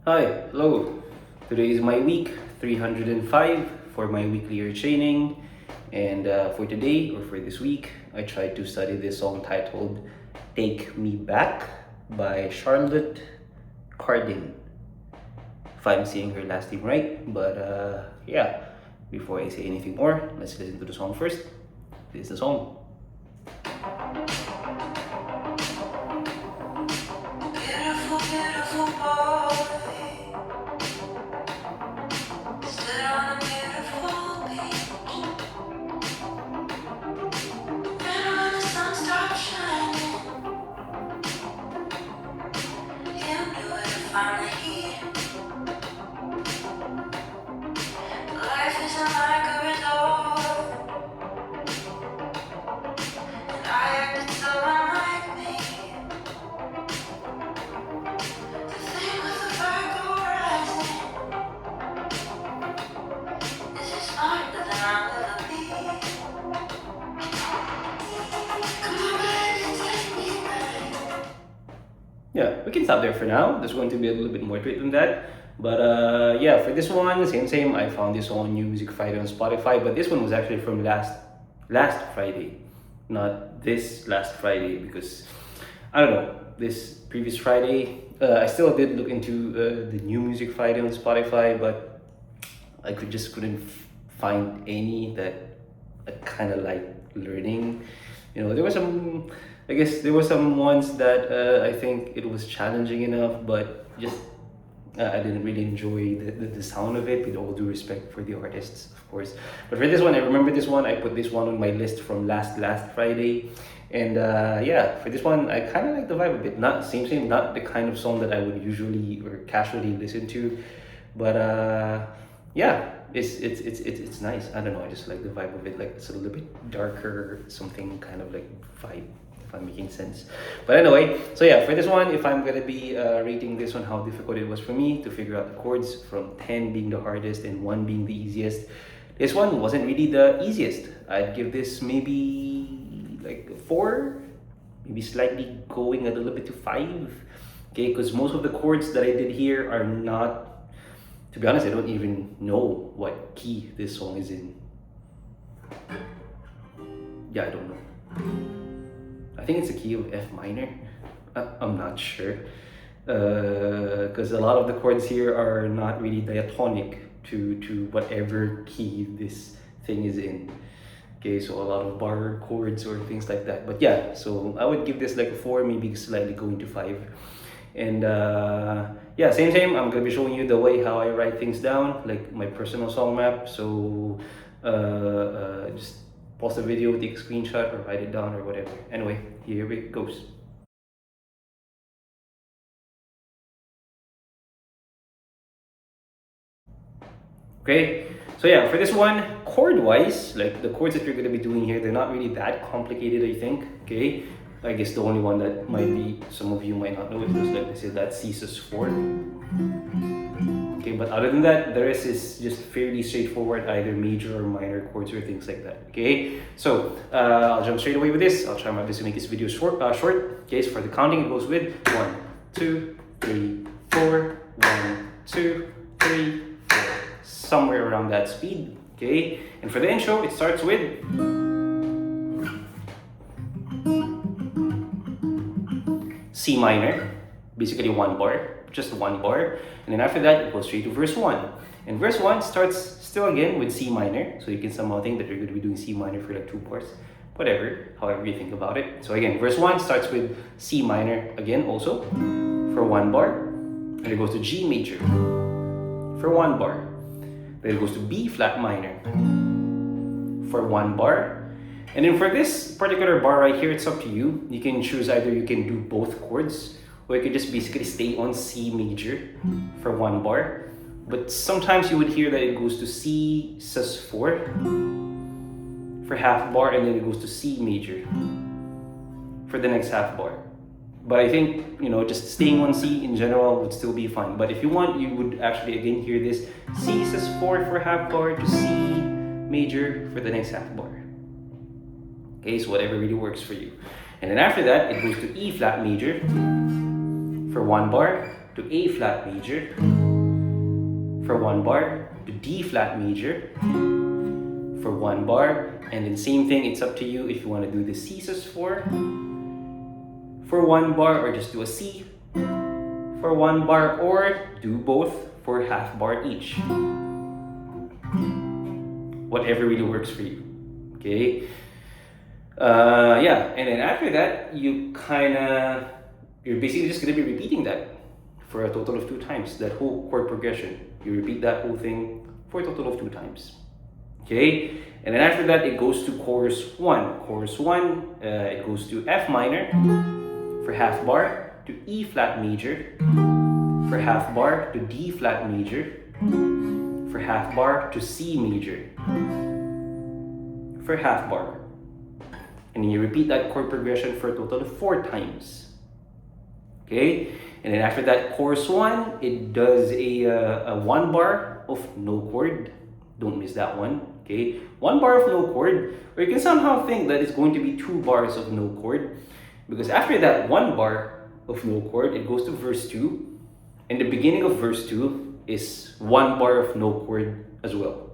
Hi, hello. Today is my week 305 for my weekly ear training. And for today or for this week, I tried to study this song titled Take Me Back by Charlotte Cardin. If I'm saying her last name right, but yeah, before I say anything more, let's listen to the song first. This is the song. Beautiful, beautiful boy. Stood on a beautiful beach. And when the sun stopped shining, you knew where to find the heat. Life isn't like a resort, and I acted so unlike me. The thing with the Virgo rising is you're smarter than I'll ever be. Come on, baby, take me back. Yeah, we can stop there for now. There's going to be a little bit more to it than that. But yeah, for this one, same. I found this on New Music Friday on Spotify, but this one was actually from last Friday, not this last Friday, because I don't know, this previous Friday, I still did look into the New Music Friday on Spotify, but I couldn't find any that I kind of like learning. There were some, I guess there were some ones that I think it was challenging enough, but just I didn't really enjoy the sound of it, with all due respect for the artists, of course. But for this one, I remember this one, I put this one on my list from last Friday. And yeah, for this one, I kind of like the vibe a bit. Not same, not the kind of song that I would usually or casually listen to. But yeah, it's nice. I don't know, I just like the vibe of it. Like it's a little bit darker, something kind of like vibe, if I'm making sense. But anyway, so yeah, for this one, if I'm gonna be rating this one, how difficult it was for me to figure out the chords, from 10 being the hardest and 1 being the easiest, this one wasn't really the easiest. I'd give this maybe like a 4, maybe slightly going a little bit to 5. Okay, because most of the chords that I did here are not, to be honest, I don't even know what key this song is in. Yeah, I don't know. I think it's a key of F minor. I'm not sure. Because a lot of the chords here are not really diatonic to whatever key this thing is in. Okay, so a lot of bar chords or things like that. But yeah, so I would give this like a 4, maybe slightly going to 5. And yeah, same. I'm gonna be showing you the way how I write things down, like my personal song map. So just pause the video, take a screenshot, or write it down, or whatever. Anyway, here it goes. Okay, so yeah, for this one, chord-wise, like the chords that you're gonna be doing here, they're not really that complicated, I think. Okay, I guess the only one that might be, some of you might not know, is just like I said, that C sus4. Okay, but other than that, the rest is just fairly straightforward, either major or minor chords or things like that. Okay, so I'll jump straight away with this. I'll try my best to make this video short. Okay, so for the counting, it goes with 1, 2, 3, 4, 1, 2, 3, 4, somewhere around that speed. Okay, and for the intro, it starts with C minor, basically 1 bar, just 1 bar. And then after that, it goes straight to verse 1. And verse 1 starts still again with C minor. So you can somehow think that you're going to be doing C minor for like 2 bars. Whatever, however you think about it. So again, verse 1 starts with C minor again also for 1 bar. And it goes to G major for 1 bar. Then it goes to B flat minor for 1 bar. And then for this particular bar right here, it's up to you. You can choose, either you can do both chords, or you can just basically stay on C major for 1 bar. But sometimes you would hear that it goes to C sus4 for half bar, and then it goes to C major for the next half bar. But I think, just staying on C in general would still be fine. But if you want, you would actually again hear this C sus4 for half bar to C major for the next half bar. Okay, so whatever really works for you. And then after that, it goes to E flat major for 1 bar to A flat major for 1 bar, to D flat major for 1 bar, and then same thing, it's up to you if you want to do the C sus4 for 1 bar, or just do a C for 1 bar, or do both for half bar each. Whatever really works for you. Okay. Yeah, and then after that, you're basically just gonna be repeating that for a total of 2 times. That whole chord progression, you repeat that whole thing for a total of 2 times. Okay, and then after that, it goes to chorus 1. Chorus 1, it goes to F minor for half bar, to E flat major for half bar, to D flat major for half bar, to C major for half bar. And then you repeat that chord progression for a total of 4 times. Okay, and then after that, chorus 1, it does a 1 bar of no chord. Don't miss that one. Okay, 1 bar of no chord, or you can somehow think that it's going to be 2 bars of no chord, because after that 1 bar of no chord, it goes to verse 2, and the beginning of verse 2 is 1 bar of no chord as well.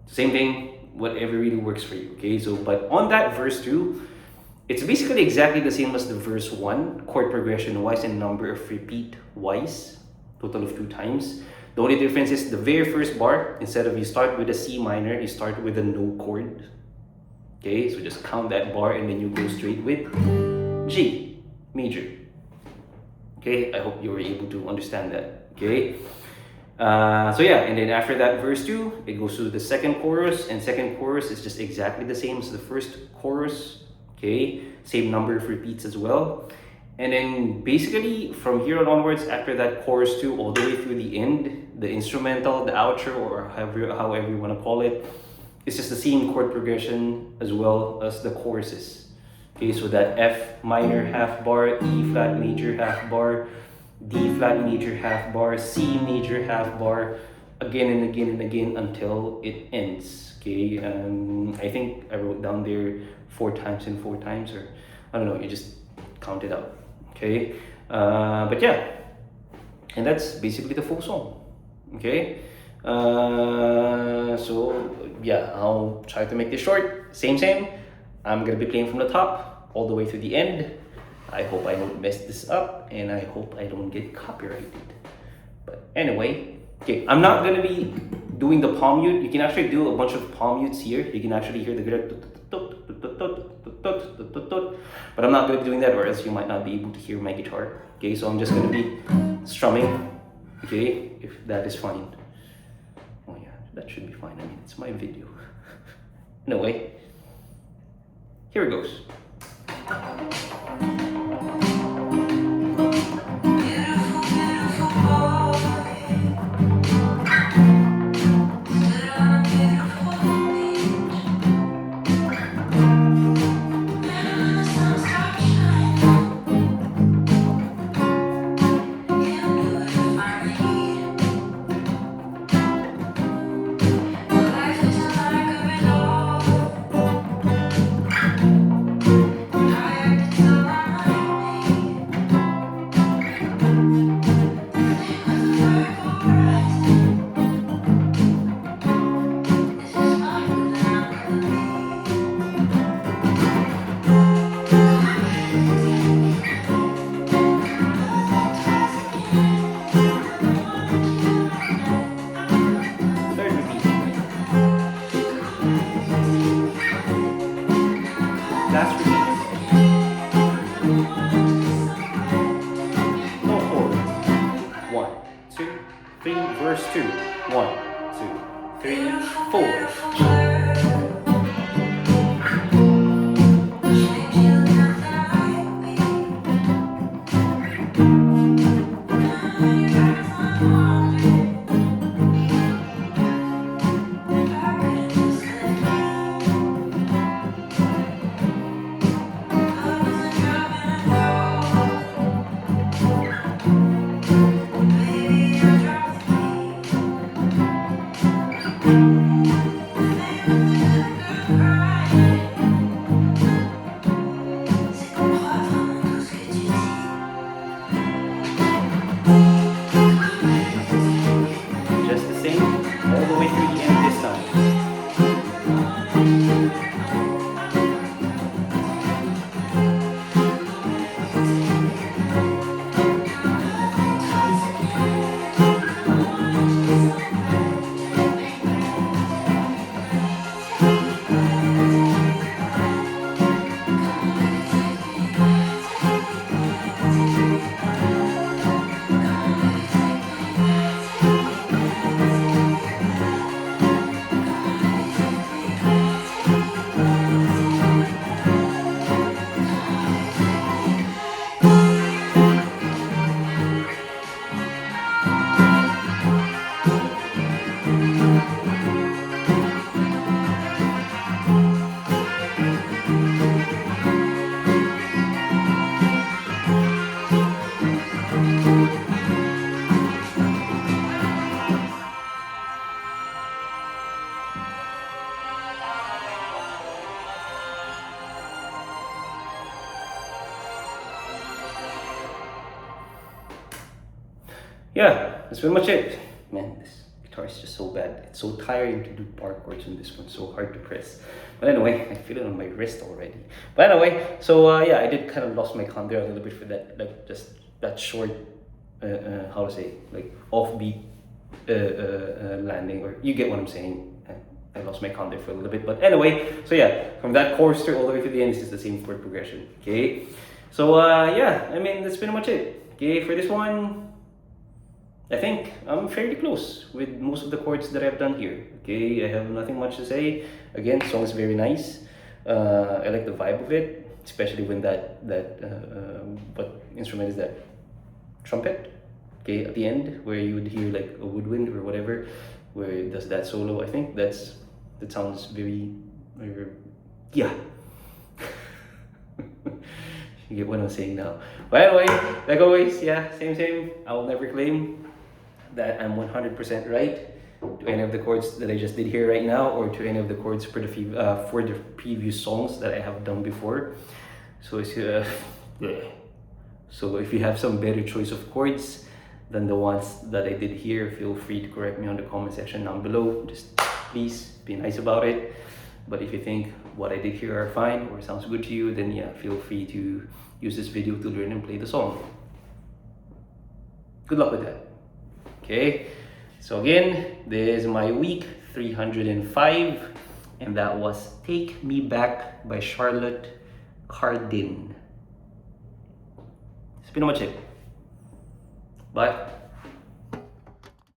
Same thing, whatever really works for you. Okay, so but on that verse 2, it's basically exactly the same as the verse 1, chord progression wise and number of repeat wise, total of 2 times. The only difference is the very first bar, instead of you start with a C minor, you start with a no chord. Okay, so just count that bar and then you go straight with G major. Okay, I hope you were able to understand that. Okay, so yeah, and then after that verse 2, it goes to the second chorus, and second chorus is just exactly the same as the first chorus. Okay, same number of repeats as well. And then basically from here on onwards, after that chorus 2 all the way through the end, the instrumental, the outro, or however you want to call it, it's just the same chord progression as well as the choruses. Okay, so that F minor half bar, E flat major half bar, D flat major half bar, C major half bar, again and again and again until it ends. Okay, I think I wrote down there 4 times and 4 times, or I don't know, you just count it out. Okay, but yeah, and that's basically the full song. Okay, so yeah, I'll try to make this short. Same. I'm gonna be playing from the top all the way to the end. I hope I don't mess this up, and I hope I don't get copyrighted. But anyway, okay, I'm not gonna be doing the palm mute. You can actually do a bunch of palm mutes here. You can actually hear the guitar, but I'm not going to be doing that, or else you might not be able to hear my guitar. Okay, so I'm just going to be strumming. Okay, if that is fine. Oh yeah, that should be fine. I mean, it's my video. Anyway, here it goes. Verse 2. 1, 2, 3, 4. yeah, that's pretty much it. Man, this guitar is just so bad. It's so tiring to do bar chords on this one, so hard to press. But anyway, I feel it on my wrist already. But anyway, so yeah, I did kind of lost my count there a little bit for that, like just that short, how to say, like offbeat landing, or you get what I'm saying. I lost my count there for a little bit, but anyway, so yeah, from that chorus all the way to the end, this is the same chord progression. Okay, so yeah, I mean that's pretty much it. Okay, for this one, I think I'm fairly close with most of the chords that I've done here. Okay, I have nothing much to say. Again, song is very nice. I like the vibe of it, especially when that what instrument is that? Trumpet. Okay, at the end where you would hear like a woodwind or whatever, where it does that solo. I think that sounds very, very yeah. You get what I'm saying now. But anyway, like always, yeah, same. I will never claim that I'm 100% right to any of the chords that I just did here right now, or to any of the chords for the previous songs that I have done before. So it's yeah. So if you have some better choice of chords than the ones that I did here, feel free to correct me on the comment section down below. Just please be nice about it. But if you think what I did here are fine or sounds good to you, then yeah, feel free to use this video to learn and play the song. Good luck with that. Okay, so again, this is my week 305, and that was Take Me Back by Charlotte Cardin. That's pretty much it. Bye.